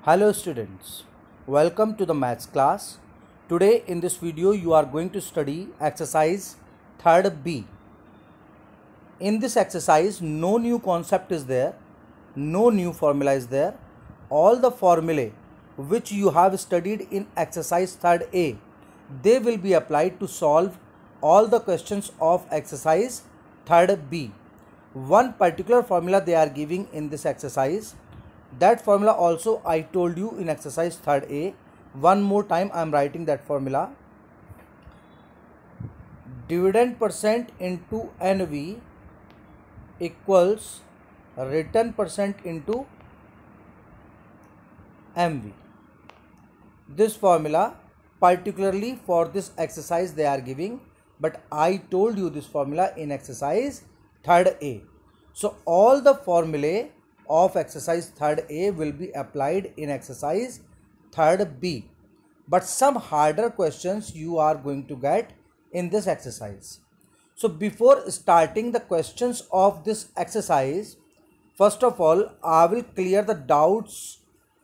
Hello students, welcome to the maths class. Today in this video you are going to study exercise 3rd B. In this exercise no new concept is there, no new formula is there. All the formulae which you have studied in exercise 3rd A, they will be applied to solve all the questions of exercise 3rd B. One particular formula they are giving in this exercise. That formula also I told you in exercise 3rd A. One more time I am writing that formula. Dividend percent into NV equals return percent into MV. This formula particularly for this exercise they are giving, but I told you this formula in exercise 3rd A. So all the formulae of exercise 3rd A will be applied in exercise 3rd B, but some harder questions you are going to get in this exercise. So before starting the questions of this exercise, first of all I will clear the doubts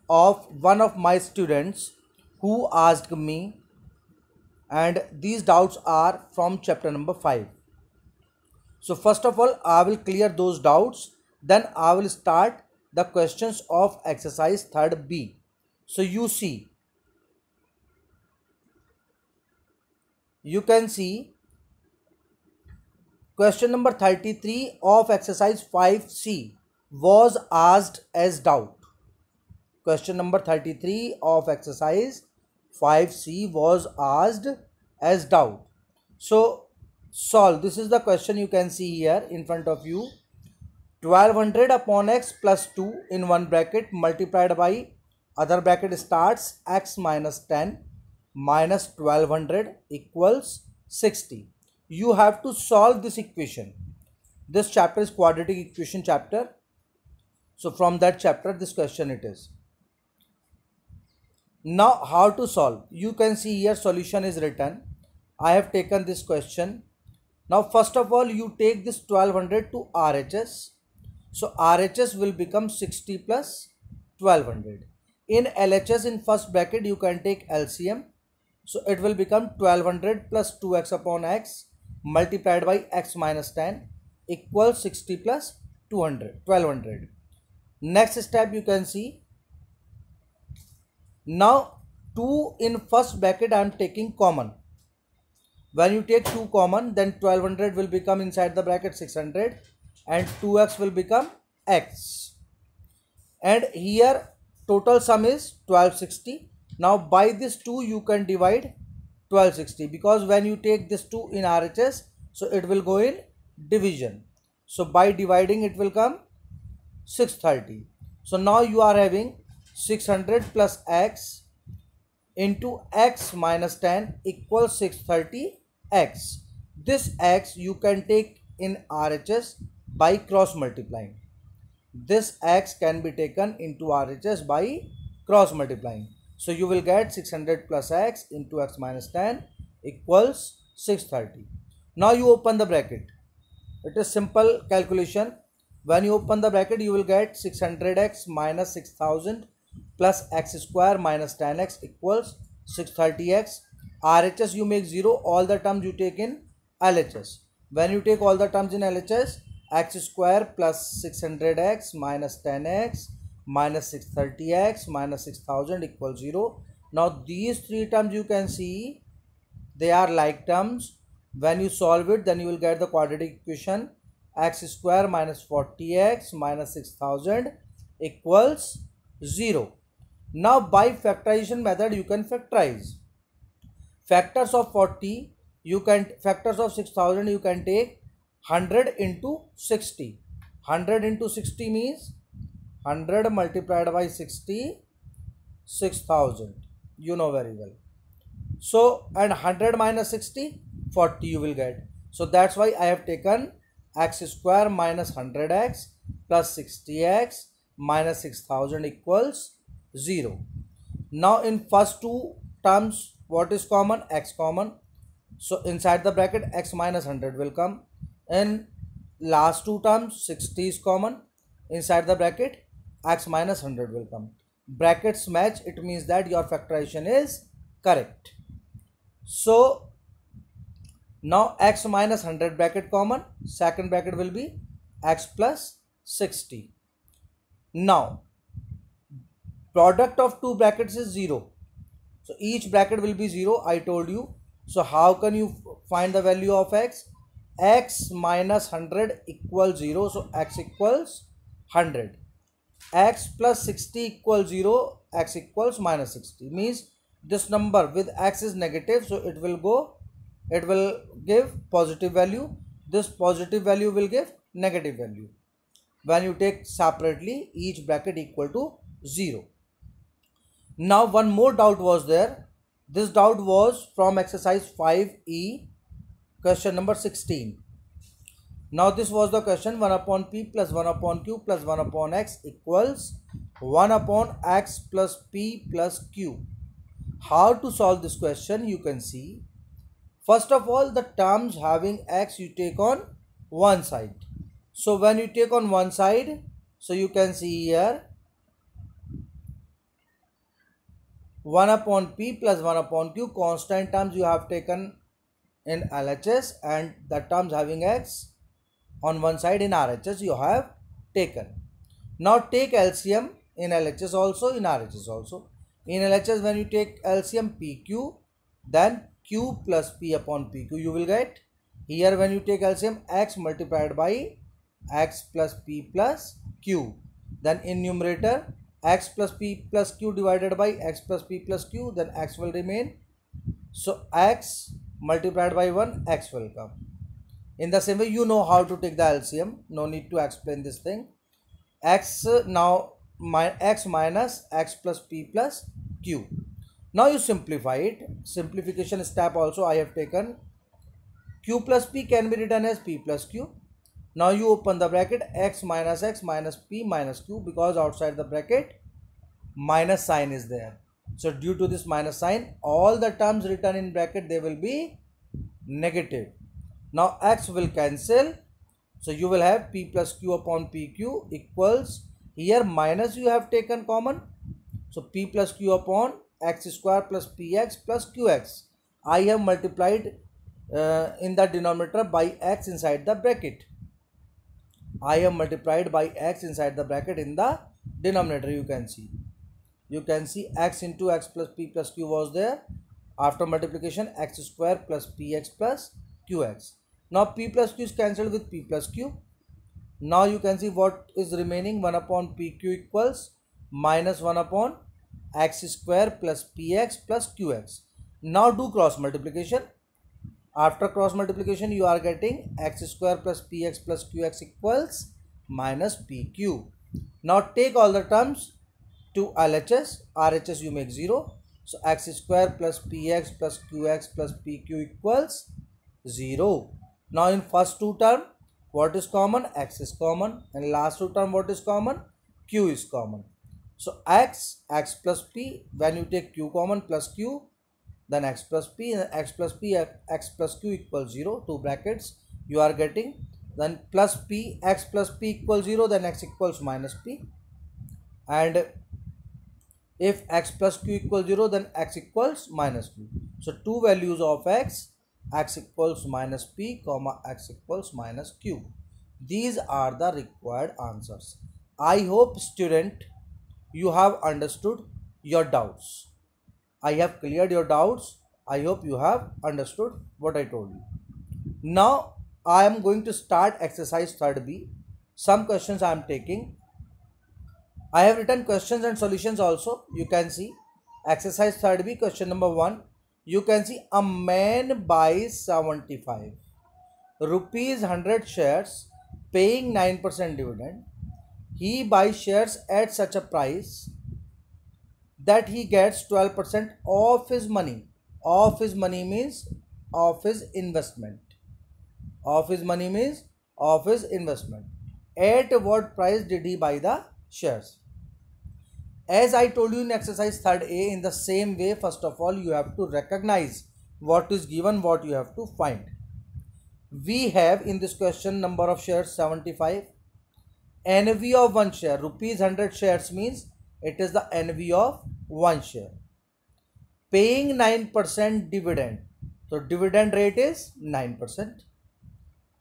of one of my students who asked me, and these doubts are from chapter number 5. So first of all I will clear those doubts, then I will start the questions of exercise 3rd B. So you can see question number 33 of exercise 5C was asked as doubt. Question number 33 of exercise 5C was asked as doubt. So solve. This is the question you can see here in front of you. 1200 upon x plus 2 in one bracket multiplied by other bracket starts x minus 10 minus 1200 equals 60. You have to solve this equation. This chapter is quadratic equation chapter. So from that chapter this question it is. Now how to solve? You can see here solution is written. I have taken this question. Now first of all you take this 1200 to RHS. So RHS will become 60 plus 1200. In LHS in first bracket you can take LCM. So it will become 1200 plus 2x upon x multiplied by x minus 10 equals 60 plus 1200. Next step you can see. Now 2 in first bracket I am taking common. When you take 2 common, then 1200 will become inside the bracket 600 and 2x will become x. And here total sum is 1260. Now by this 2 you can divide 1260, because when you take this 2 in RHS, so it will go in division. So by dividing it will come 630. So now you are having 600 plus x into x minus 10 equals 630 x. This x you can take in RHS by cross multiplying. This x can be taken into RHS by cross multiplying. So you will get 600 plus x into x minus 10 equals 630. Now you open the bracket. It is simple calculation. When you open the bracket you will get 600x minus 6000 plus x square minus 10x equals 630x. RHS you make 0, all the terms you take in LHS. When you take all the terms in LHS, x square plus 600x minus 10x minus 630x minus 6000 equals 0. Now these three terms you can see, they are like terms. When you solve it, then you will get the quadratic equation x square minus 40x minus 6000 equals 0. Now by factorization method you can factorize. Factors of 40 you can, factors of 6000 you can take 100 into 60. 100 into 60 means 100 multiplied by 60, 6000. You know very well. So and 100 minus 60, 40 you will get. So that's why I have taken x square minus 100x plus 60x minus 6000 equals 0. Now in first two terms what is common? X common. So inside the bracket x minus 100 will come. In last two terms 60 is common. Inside the bracket x minus 100 will come. brackets match, it means that your factorization is correct. So now x minus 100 bracket common, second bracket will be x plus 60. Now product of two brackets is 0. So each bracket will be 0, I told you. So how can you find the value of x? X minus 100 equals 0. So x equals 100. X plus 60 equals 0. X equals minus 60. Means this number with x is negative. So it will give positive value. This positive value will give negative value when you take separately each bracket equal to 0. Now one more doubt was there. This doubt was from exercise 5e, question number 16. Now this was the question, 1 upon p plus 1 upon q plus 1 upon x equals 1 upon x plus p plus q. How to solve this question? You can see. First of all, the terms having x you take on one side. So when you take on one side, so you can see here 1 upon p plus 1 upon q, constant terms you have taken in LHS, and the terms having x on one side in RHS you have taken. Now take LCM in LHS also, in RHS also. In LHS when you take LCM PQ, then q plus p upon pq you will get. Here when you take LCM, x multiplied by x plus p plus q. Then in numerator, x plus p plus q divided by x plus p plus q, then x will remain. So x multiplied by 1, x will come. In the same way, you know how to take the LCM. No need to explain this thing. X now x minus x plus p plus q. Now you simplify it. Simplification step also I have taken. Q plus p can be written as p plus q. Now you open the bracket, x minus p minus q, because outside the bracket minus sign is there. So due to this minus sign, all the terms written in bracket, they will be negative. Now x will cancel. So you will have p plus q upon pq equals, here minus you have taken common. So p plus q upon x square plus px plus qx. I have multiplied in the denominator by x inside the bracket. I have multiplied by x inside the bracket in the denominator. You can see x into x plus p plus q was there. After multiplication, x square plus px plus qx. Now p plus q is cancelled with p plus q. Now you can see what is remaining. 1 upon pq equals minus 1 upon x square plus px plus qx. Now do cross multiplication. After cross multiplication, you are getting x square plus px plus qx equals minus pq. Now take all the terms to LHS. RHS you make 0. So x square plus px plus qx plus pq equals 0. Now in first two term, what is common? X is common. And last two term, what is common? Q is common. So x plus p, when you take q common plus q, then x plus p, x plus q equals 0, two brackets you are getting. Then plus p, x plus p equals 0, then x equals minus p. And if x plus q equals 0, then x equals minus q. So two values of x equals minus p, comma x equals minus q. These are the required answers. I hope student you have understood your doubts. I have cleared your doubts. I hope you have understood what I told you. Now I am going to start exercise 3rd-B. Some questions I am taking. I have written questions and solutions also. You can see exercise 3rd-B, question number 1. You can see a man buys 75 rupees 100 shares paying 9% dividend. He buys shares at such a price that he gets 12% of his money. Of his money means of his investment. Of his money means of his investment. At what price did he buy the shares? As I told you in exercise 3rd-A, in the same way, first of all, you have to recognize what is given, what you have to find. We have in this question number of shares 75. NAV of one share, rupees 100 shares means It is the NV of one share. Paying 9% dividend. So dividend rate is 9%.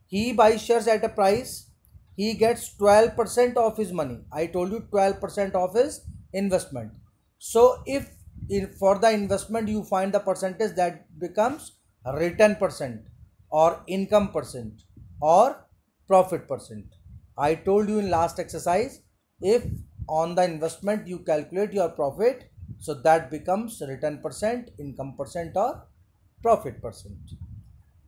He buys shares at a price. He gets 12% of his money. I told you 12% of his investment. So if for the investment you find the percentage, that becomes return percent or income percent or profit percent. I told you in last exercise, if on the investment you calculate your profit, so that becomes return percent, income percent or profit percent.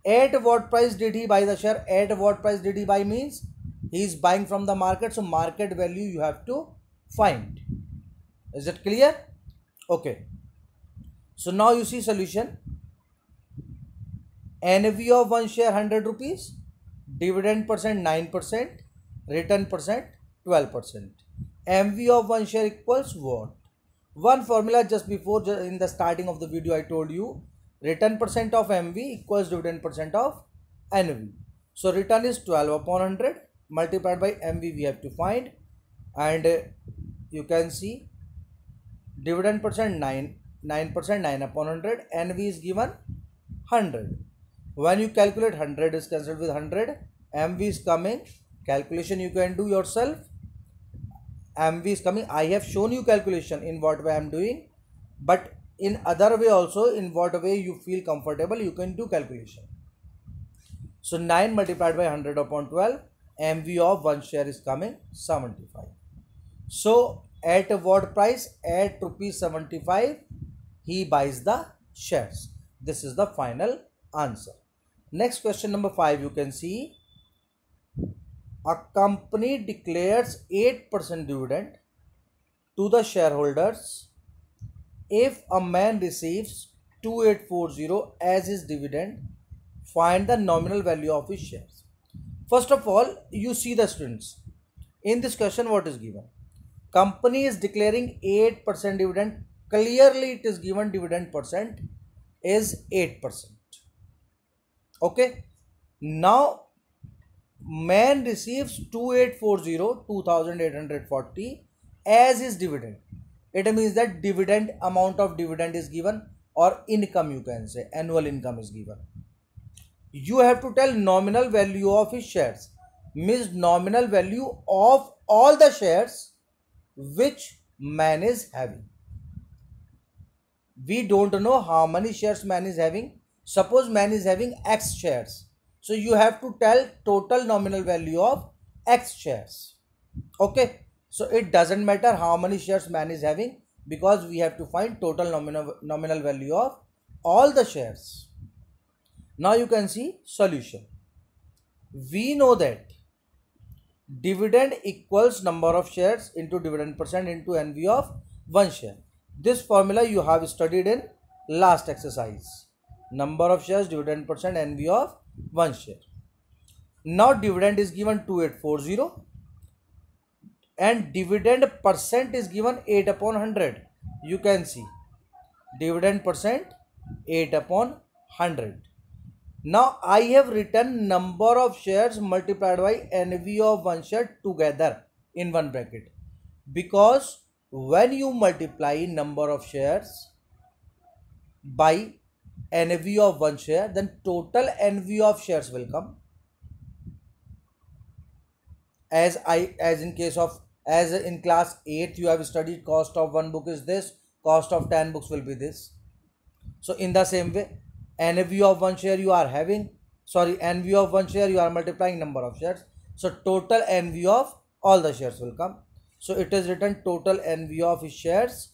At what price did he buy the share? At what price did he buy means he is buying from the market. So market value you have to find. Is it clear? Okay. So now you see solution. NAV of one share 100 rupees. Dividend percent 9%. Return percent 12%. MV of one share equals what? One formula just before, in the starting of the video I told you, return percent of MV equals dividend percent of NV. So return is 12 upon 100 multiplied by MV we have to find, and you can see dividend percent 9% 9 upon 100, NV is given 100. When you calculate 100 is cancelled with 100, MV is coming, calculation you can do yourself. MV is coming. I have shown you calculation in what way I am doing, but in other way also, in what way you feel comfortable, you can do calculation. So 9 multiplied by 100 upon 12, MV of one share is coming 75. So at what price? At rupees 75 he buys the shares. This is the final answer. Next question number 5, you can see a company declares 8% dividend to the shareholders if a man receives 2840 as his dividend. Find the nominal value of his shares. First of all, you see the students, in this question what is given? Company is declaring 8% dividend. Clearly it is given dividend percent is 8%. Okay. Now man receives 2840 as his dividend. It means that dividend, amount of dividend is given, or income you can say, annual income is given. You have to tell nominal value of his shares, means nominal value of all the shares which man is having. We don't know how many shares man is having. Suppose man is having X shares. So you have to tell total nominal value of X shares. Okay. So it doesn't matter how many shares man is having, because we have to find total nominal value of all the shares. Now you can see solution. We know that dividend equals number of shares into dividend percent into NV of one share. This formula you have studied in last exercise. Number of shares, dividend percent, NV of one share. Now dividend is given 2840 and dividend percent is given 8 upon 100. You can see dividend percent 8 upon 100. Now I have written number of shares multiplied by NV of one share together in one bracket, because when you multiply number of shares by NV of one share, then total NV of shares will come. As in class 8 you have studied, cost of one book is this, cost of 10 books will be this. So in the same way, NV of one share you are having, NV of one share you are multiplying number of shares. So total NV of all the shares will come. So it is written total NV of his shares.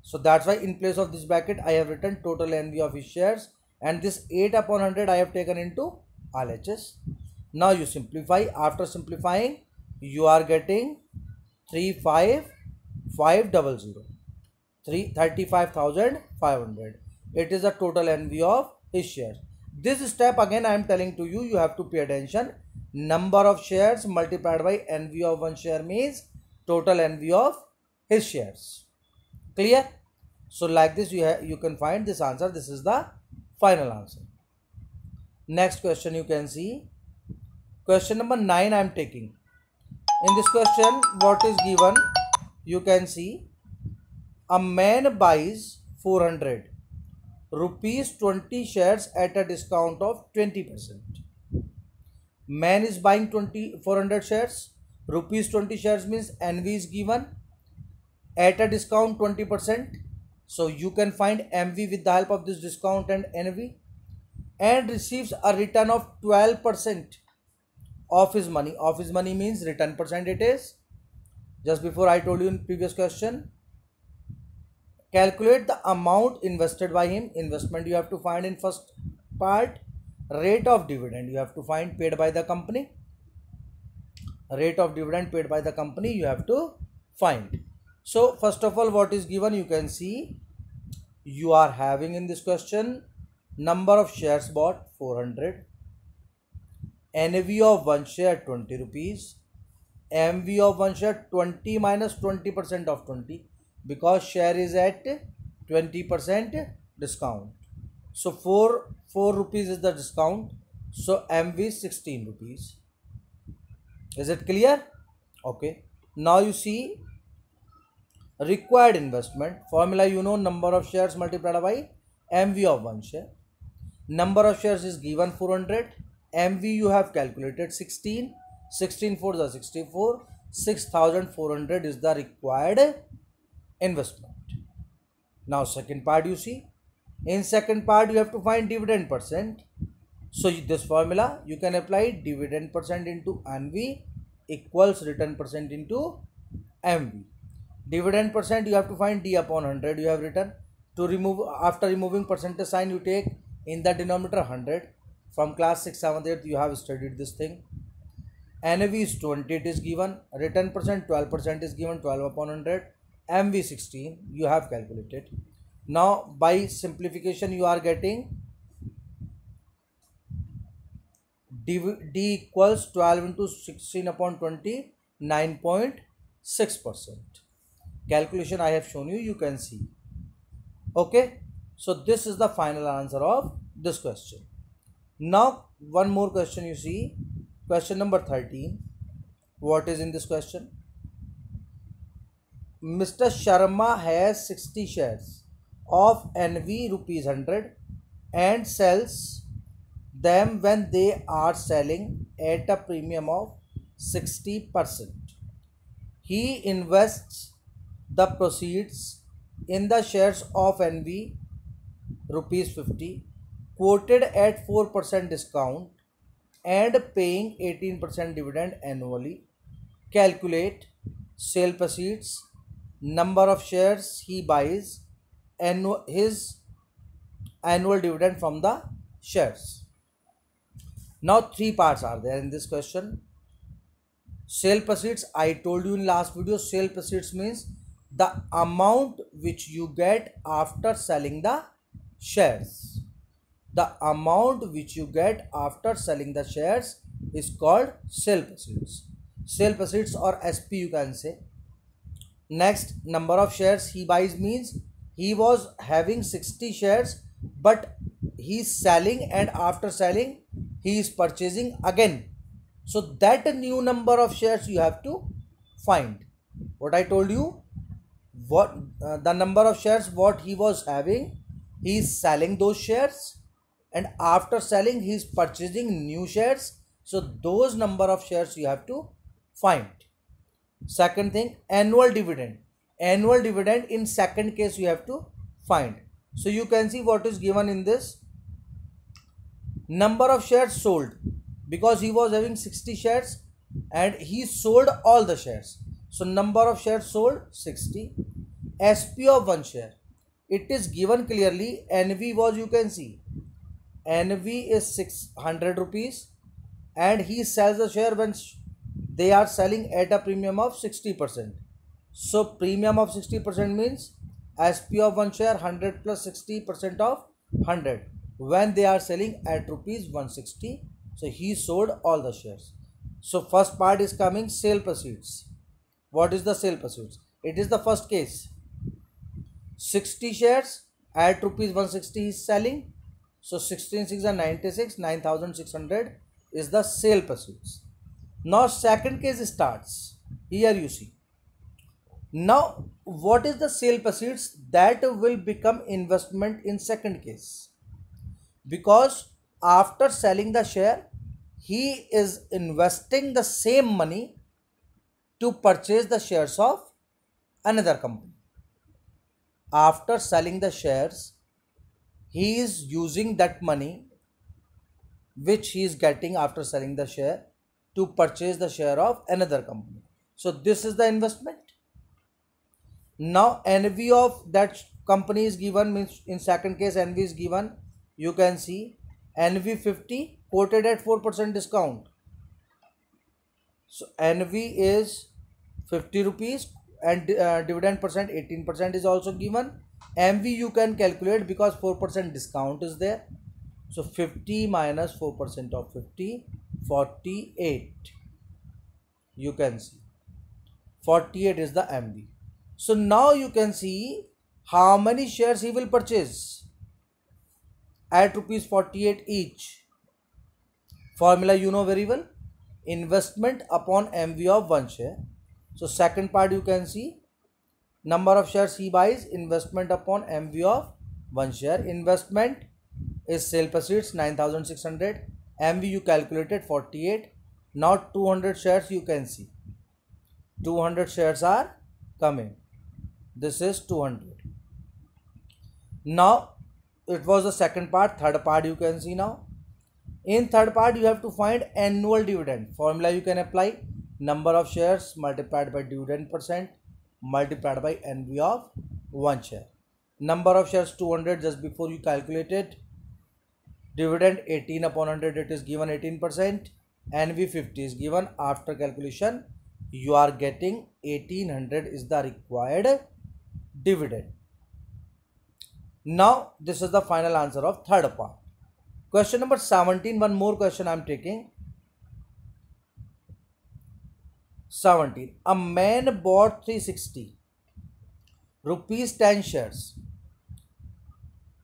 So that's why in place of this bracket I have written total NV of his shares, and this 8 upon 100 I have taken into RHS. Now you simplify. After simplifying, you are getting 35500, 35,500. It is the total NV of his shares. This step again I am telling to you, you have to pay attention. Number of shares multiplied by NV of one share means total NV of his shares. Clear? So like this you can find this answer. This is the final answer. Next question you can see. Question number 9 I am taking. In this question what is given? you can see a man buys 400 rupees 20 shares at a discount of 20%. Man is buying 400 shares. Rupees 20 shares means NV is given at a discount 20%. So you can find MV with the help of this discount and NV, and receives a return of 12% of his money. Of his money means return percent it is. Just before I told you in previous question, calculate the amount invested by him. Investment you have to find in first part. Rate of dividend you have to find paid by the company. Rate of dividend paid by the company you have to find. So first of all, what is given, you can see you are having in this question number of shares bought 400, NV of one share 20 rupees, MV of one share 20 minus 20% of 20, because share is at 20% discount. So 4 rupees is the discount. So MV is 16 rupees. Is it clear? Okay. Now you see required investment formula. You know, number of shares multiplied by MV of one share. Number of shares is given 400. MV you have calculated 16. 16 4 is 64. 6400 is the required investment. Now second part you see. In second part you have to find dividend percent. So this formula you can apply. Dividend percent into NV equals return percent into MV. Dividend percent you have to find D upon 100 you have written. To remove, after removing percentage sign, you take in the denominator 100. From class 6, 7th, 8th you have studied this thing. NAV is 20, it is given. Return percent 12% is given, 12 upon 100. MV 16 you have calculated. Now by simplification you are getting D equals 12 into 16 upon 20, 9.6%. Calculation I have shown you, you can see. Okay, so this is the final answer of this question. Now one more question you see, question number 13. What is in this question? Mr. Sharma has 60 shares of NV rupees 100 and sells them when they are selling at a premium of 60%. He invests the proceeds in the shares of NV rupees 50 quoted at 4% discount and paying 18% dividend annually. Calculate sale proceeds, number of shares he buys, and his annual dividend from the shares. Now three parts are there in this question. Sale proceeds, I told you in last video, sale proceeds means the amount which you get after selling the shares. The amount which you get after selling the shares is called sale proceeds. Sale proceeds or SP you can say. Next, number of shares he buys means he was having 60 shares but he is selling, and after selling he is purchasing again. So that new number of shares you have to find. What I told you, what the number of shares what he was having, he is selling those shares, and after selling he is purchasing new shares. So those number of shares you have to find. Second thing, annual dividend. Annual dividend in second case you have to find. So you can see what is given in this. Number of shares sold, because he was having 60 shares and he sold all the shares. So number of shares sold 60. SP of one share, it is given clearly. NV was, you can see, NV is 600 rupees and he sells the share when they are selling at a premium of 60%. So premium of 60% means SP of one share 100 plus 60% of 100 when they are selling at rupees 160. So he sold all the shares. So first part is coming sale proceeds. What is the sale proceeds? It is the first case. 60 shares at rupees 160 is selling. So 16 6 are 96, 9600 is the sale proceeds. Now second case starts. Here you see. Now, what is the sale proceeds that will become investment in second case? Because after selling the share, he is investing the same money to purchase the shares of another company. After selling the shares, he is using that money which he is getting after selling the share to purchase the share of another company. So this is the investment. Now NV of that company is given, means in second case NV is given. You can see NV 50 quoted at 4% discount. So NV is 50 rupees and dividend percent 18% is also given. MV you can calculate because 4% discount is there. So 50 minus 4% of 50, 48. You can see 48 is the MV. So now you can see how many shares he will purchase at rupees 48 each. Formula you know very well. Investment upon MV of one share. So second part you can see number of shares he buys, investment upon MV of one share. Investment is sale proceeds 9600, MV you calculated 48. Now 200 shares you can see. 200 shares are coming. This is 200. Now it was the second part. Third part you can see now. In third part you have to find annual dividend. Formula you can apply. Number of shares multiplied by dividend percent multiplied by NV of one share. Number of shares 200 just before you calculated. Dividend 18 upon 100 it is given 18%. NV 50 is given. After calculation you are getting 1800 is the required dividend. Now this is the final answer of third part. Question number 17, one more question I am taking. 17. A man bought 360 rupees 10 shares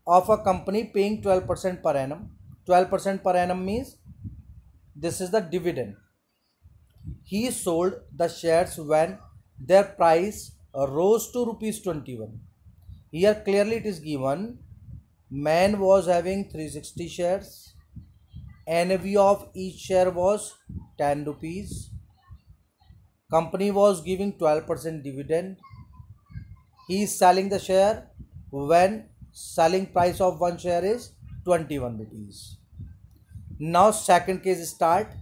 of a company paying 12% per annum. 12% per annum means this is the dividend. He sold the shares when their price rose to rupees 21. Here clearly it is given man was having 360 shares. NAV of each share was 10 rupees. Company was giving 12% dividend. He is selling the share when selling price of one share is 21 rupees. Now second case start,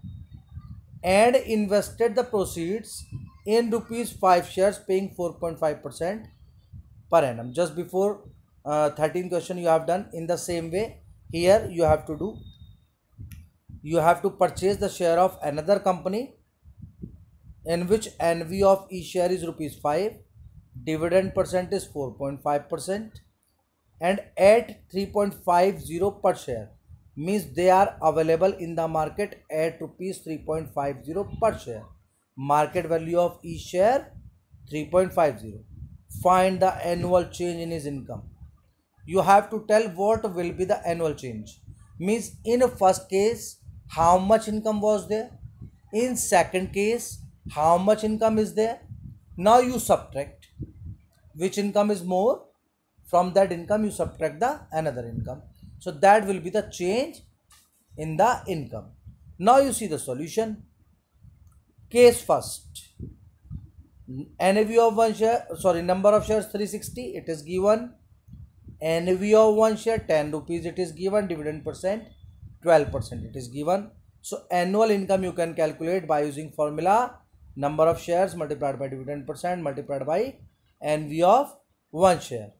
and invested the proceeds in rupees 5 shares paying 4.5% per annum. Just before 13 question you have done in the same way. Here you have to do, you have to purchase the share of another company in which NV of each share is rupees 5, dividend percent is 4.5%, and at 3.50 per share means they are available in the market at rupees 3.50 per share. Market value of each share 3.50. Find the annual change in his income. You have to tell what will be the annual change. Means in first case how much income was there, in second case how much income is there. Now you subtract which income is more, from that income you subtract the another income. So that will be the change in the income. Now you see the solution. Case first, NAV of one share, sorry, number of shares 360 it is given. NAV of one share 10 rupees it is given. Dividend percent 12% it is given. So annual income you can calculate by using formula number of shares multiplied by dividend percent multiplied by NV of one share.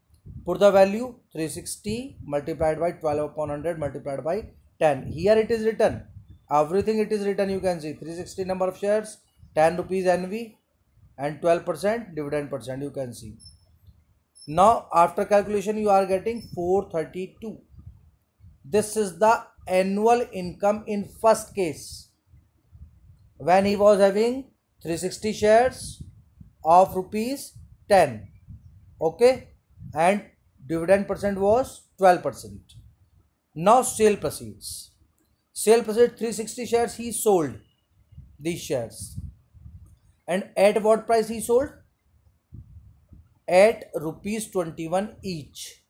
Put the value 360 multiplied by 12 upon 100 multiplied by 10. Here it is written, everything it is written. You can see 360 number of shares, 10 rupees NV and 12% dividend percent you can see. Now after calculation you are getting 432. This is the annual income in first case when he was having 360 shares of rupees 10. Okay, and dividend percent was 12%. Now sale proceeds. Sale proceeds 360 shares he sold these shares. And at what price he sold? at rupees 21 each.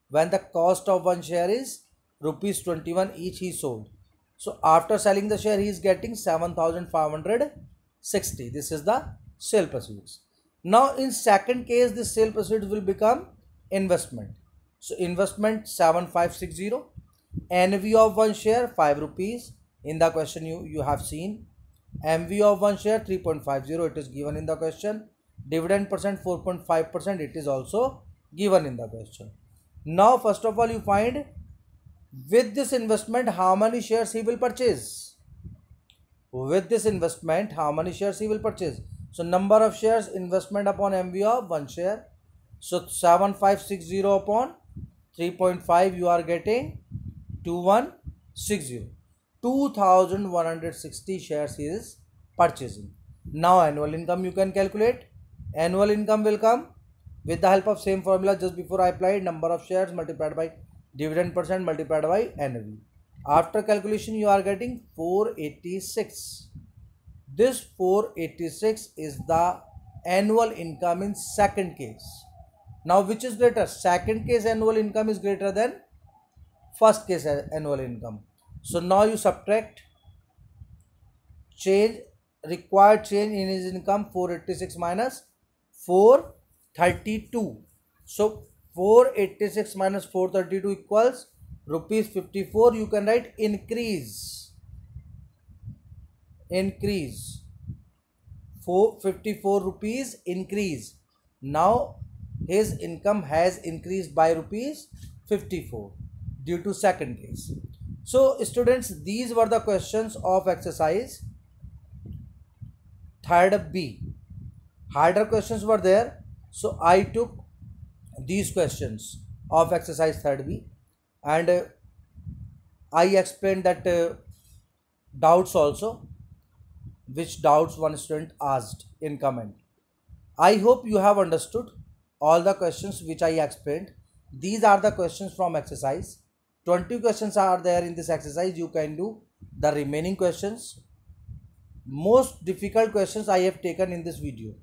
When the cost of one share is rupees 21 each, he sold. So after selling the share, he is getting 7,560. This is the sale proceeds. Now in second case, this sale proceeds will become investment. So investment 7560. NV of one share 5 rupees. In the question you have seen. MV of one share 3.50. It is given in the question. Dividend percent 4.5%. It is also given in the question. Now first of all you find with this investment how many shares he will purchase. With this investment how many shares he will purchase. So number of shares, investment upon MV of one share. So 7560 upon 3.5 you are getting 2160. 2160 shares he is purchasing. Now annual income you can calculate. Annual income will come with the help of same formula just before I applied, number of shares multiplied by dividend percent multiplied by NAV. After calculation you are getting 486. This 486 is the annual income in second case. Now which is greater? Second case annual income is greater than first case annual income. So now you subtract required change in his income 486 minus 432. So 486 minus 432 equals rupees 54. You can write increase 454 rupees increase. Now his income has increased by rupees 54 due to second case. So students, these were the questions of exercise third B. Harder questions were there, so I took these questions of exercise third B, and I explained that doubts also, which doubts one student asked in comment. I hope you have understood all the questions which I explained. These are the questions from exercise. 20 questions are there in this exercise. You can do the remaining questions. Most difficult questions I have taken in this video.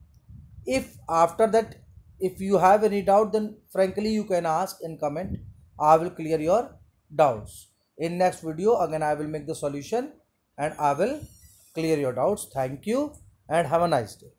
If after that, if you have any doubt, then frankly you can ask in comment. I will clear your doubts. In next video again I will make the solution and I will clear your doubts. Thank you and have a nice day.